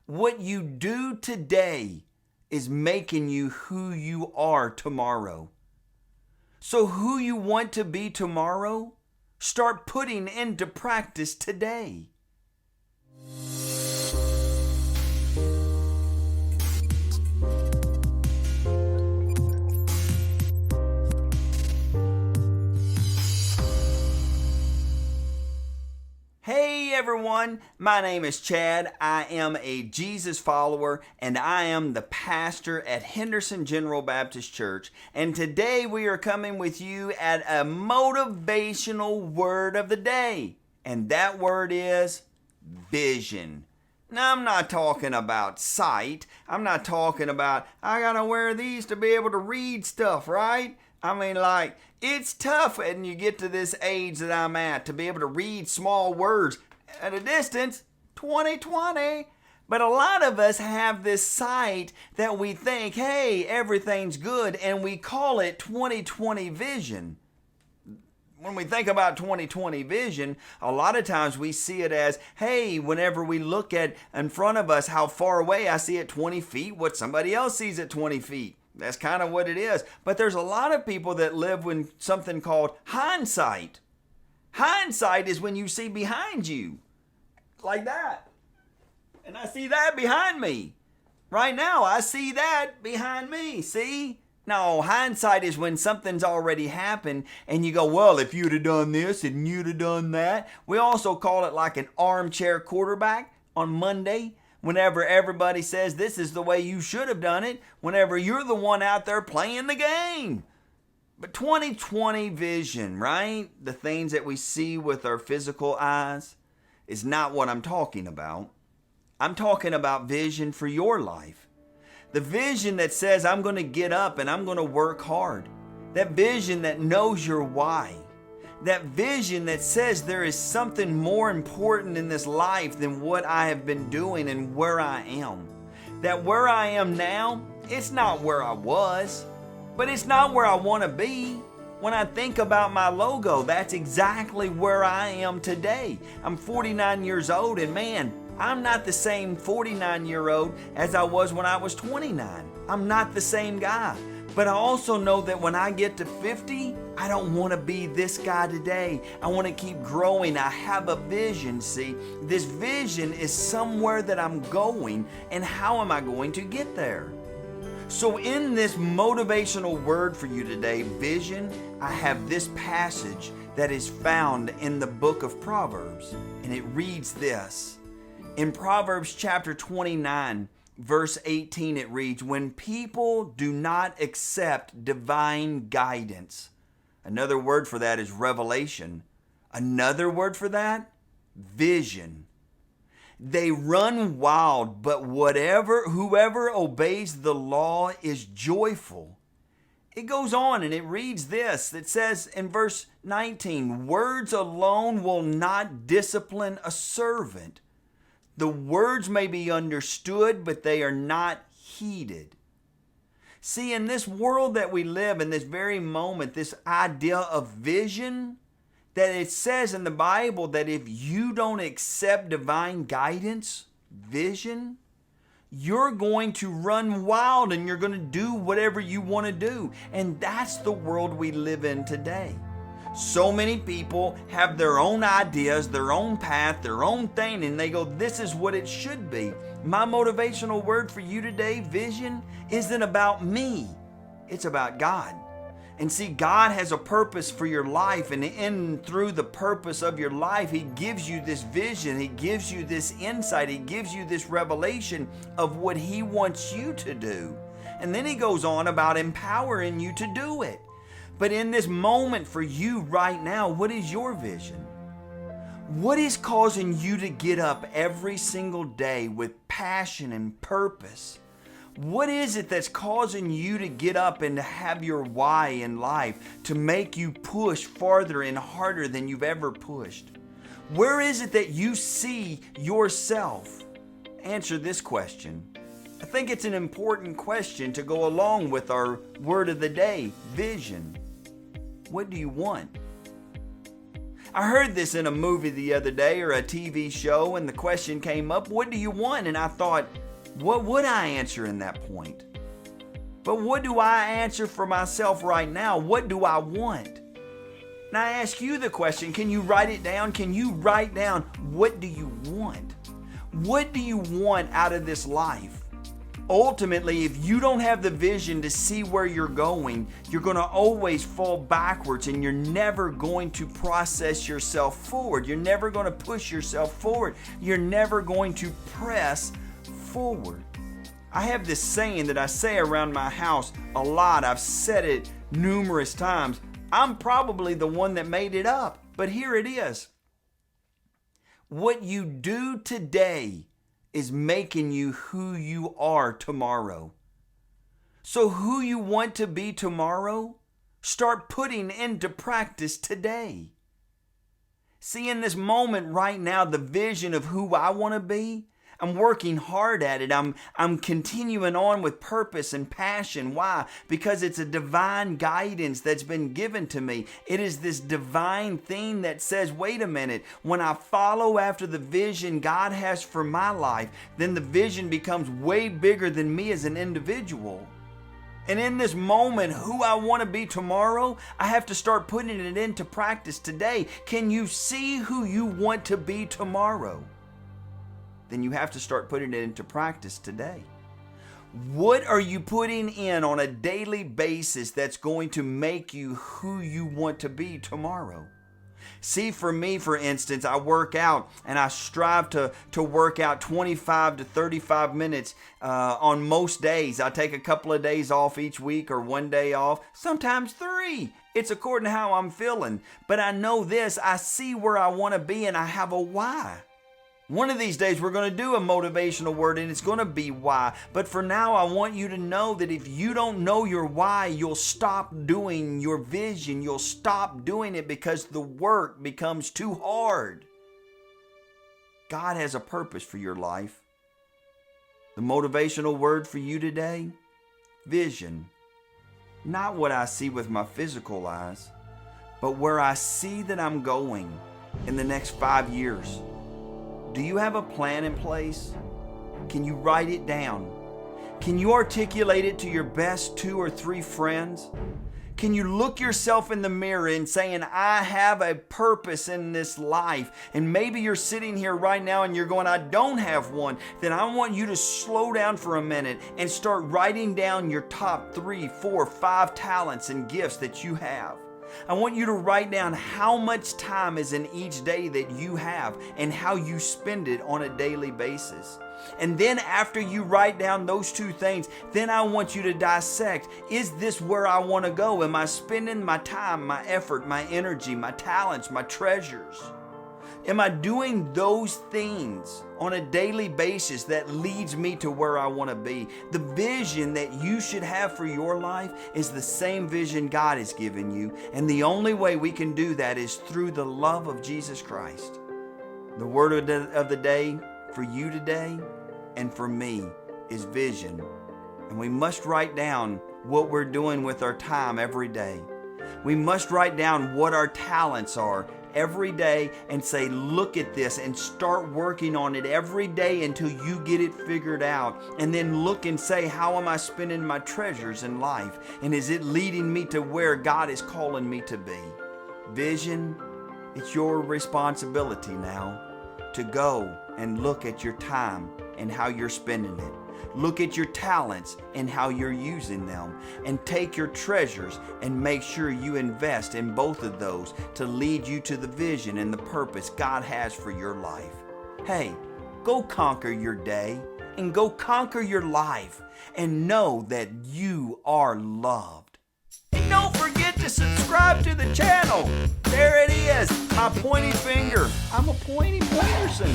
What you do today is making you who you are tomorrow. So who you want to be tomorrow, start putting into practice today. Hey everyone, my name is Chad. I am a Jesus follower and I am the pastor at Henderson General Baptist Church. And today we are coming with you at a motivational word of the day. And that word is vision. Now, I'm not talking about sight. I'm not talking about, I gotta wear these to be able to read stuff, right? I mean, like, it's tough when you get to this age that I'm at to be able to read small words at a distance, 20/20. But a lot of us have this sight that we think, hey, everything's good, and we call it 20/20 vision. When we think about 20/20 vision, a lot of times we see it as, hey, whenever we look at in front of us how far away, I see at 20 feet what somebody else sees at 20 feet. That's kind of what it is. But there's a lot of people that live with something called hindsight. Hindsight is when you see behind you, like that. And I see that behind me. Right now, I see that behind me. See? No, hindsight is when something's already happened and you go, well, if you'd have done this and you'd have done that. We also call it like an armchair quarterback on Monday. Whenever everybody says this is the way you should have done it, whenever you're the one out there playing the game. But 20/20 vision, right? The things that we see with our physical eyes is not what I'm talking about. I'm talking about vision for your life. The vision that says I'm going to get up and I'm going to work hard. That vision that knows your why. That vision that says there is something more important in this life than what I have been doing and where I am. That where I am now, it's not where I was, but it's not where I want to be. When I think about my logo, that's exactly where I am today. I'm 49 years old and man, I'm not the same 49-year-old as I was when I was 29. I'm not the same guy. But I also know that when I get to 50, I don't want to be this guy today. I want to keep growing. I have a vision, see. This vision is somewhere that I'm going, and how am I going to get there? So in this motivational word for you today, vision, I have this passage that is found in the book of Proverbs, and it reads this. In Proverbs chapter 29, Verse 18, it reads, when people do not accept divine guidance. Another word for that is revelation. Another word for that, vision. They run wild, but whoever obeys the law is joyful. It goes on and it reads this. It says in verse 19, words alone will not discipline a servant. The words may be understood, but they are not heeded. See, in this world that we live, in this very moment, this idea of vision, that it says in the Bible that if you don't accept divine guidance, vision, you're going to run wild and you're going to do whatever you want to do. And that's the world we live in today. So many people have their own ideas, their own path, their own thing, and they go, this is what it should be. My motivational word for you today, vision, isn't about me. It's about God. And see, God has a purpose for your life, and in through the purpose of your life, He gives you this vision, He gives you this insight, He gives you this revelation of what He wants you to do. And then He goes on about empowering you to do it. But in this moment for you right now, what is your vision? What is causing you to get up every single day with passion and purpose? What is it that's causing you to get up and to have your why in life, to make you push farther and harder than you've ever pushed? Where is it that you see yourself? Answer this question. I think it's an important question to go along with our word of the day, vision. What do you want? I heard this in a movie the other day or a TV show, and the question came up, what do you want? And I thought, what would I answer in that point? But what do I answer for myself right now? What do I want? And I ask you the question, can you write it down? Can you write down, what do you want? What do you want out of this life? Ultimately, if you don't have the vision to see where you're going, you're going to always fall backwards and you're never going to process yourself forward. You're never going to push yourself forward. You're never going to press forward. I have this saying that I say around my house a lot. I've said it numerous times. I'm probably the one that made it up, but here it is. What you do today is making you who you are tomorrow. So who you want to be tomorrow, start putting into practice today. See, in this moment right now, the vision of who I want to be, I'm working hard at it. I'm continuing on with purpose and passion. Why? Because it's a divine guidance that's been given to me. It is this divine thing that says, wait a minute, when I follow after the vision God has for my life, then the vision becomes way bigger than me as an individual. And in this moment, who I want to be tomorrow, I have to start putting it into practice today. Can you see who you want to be tomorrow? Then you have to start putting it into practice today. What are you putting in on a daily basis that's going to make you who you want to be tomorrow? See, for me, for instance, I work out and I strive to work out 25 to 35 minutes on most days. I take a couple of days off each week or one day off, sometimes 3. It's according to how I'm feeling. But I know this, I see where I want to be and I have a why. One of these days we're going to do a motivational word and it's going to be why. But for now I want you to know that if you don't know your why, you'll stop doing your vision. You'll stop doing it because the work becomes too hard. God has a purpose for your life. The motivational word for you today, vision. Not what I see with my physical eyes, but where I see that I'm going in the next 5 years. Do you have a plan in place? Can you write it down? Can you articulate it to your best 2 or 3 friends? Can you look yourself in the mirror and saying, I have a purpose in this life? And maybe you're sitting here right now and you're going, I don't have one. Then I want you to slow down for a minute and start writing down your top 3, 4, 5 talents and gifts that you have. I want you to write down how much time is in each day that you have and how you spend it on a daily basis. And then after you write down those 2 things, then I want you to dissect, is this where I want to go? Am I spending my time, my effort, my energy, my talents, my treasures? Am I doing those things on a daily basis that leads me to where I want to be? The vision that you should have for your life is the same vision God has given you. And the only way we can do that is through the love of Jesus Christ. The word of the day for you today and for me is vision. And we must write down what we're doing with our time every day. We must write down what our talents are every day and say, look at this, and start working on it every day until you get it figured out. And then look and say, how am I spending my treasures in life? And is it leading me to where God is calling me to be? Vision, it's your responsibility now to go and look at your time and how you're spending it. Look at your talents and how you're using them, and take your treasures and make sure you invest in both of those to lead you to the vision and the purpose God has for your life. Hey, go conquer your day and go conquer your life and know that you are loved. And don't forget to subscribe to the channel. There it is, my pointy finger. I'm a pointy person.